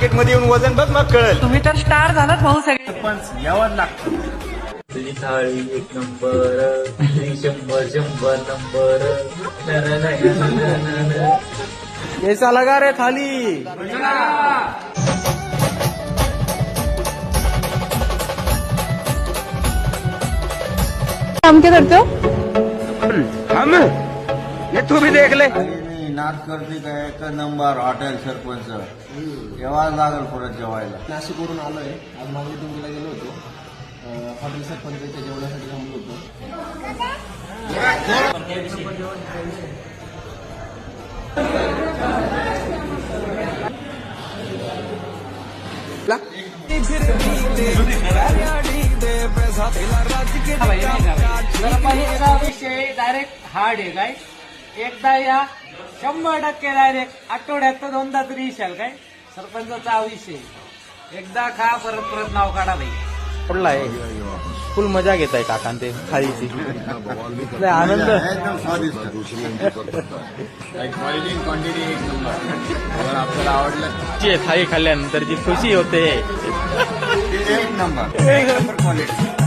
मार्केटमध्ये येऊन वजन बघ, मग कळेल. तुम्ही तर स्टार झालात भाऊ सगळे. पण यावं लागतं. तुझी थाळी एक नंबर, 100 नंबर. कैसा लगा रे थाली? काम क्या करते हो? हम ये तू भी देख ले. नाच करते काय एक नंबर हॉटेल सरपंच जेवायला लागेल परत जेवायला. नाशिकवरून आलोय. आज मागणी दिंडीला गेलो होतो. हॉटेल सरपंचाच्या जेवणासाठी थांबलो होतो. सरपंचचा विषय डायरेक्ट हार्ड आहे काय. एकदा या 100% डायरेक्ट आठवड्यात तर दोनदा तरी येशाल काय. सरपंचाचा विषय एकदा खा परत परत नाव काढा भाई. पडला आहे. फुल मजा घेत आहे काकां ते थाळीची. लय आनंद. एकदम स्वादिष्ट. क्वालिटी क्वांटिटी एक नंबर. आपल्याला आवडलं थाळी खाल्ल्यानंतर जी खुशी होते एक नंबर क्वालिटी.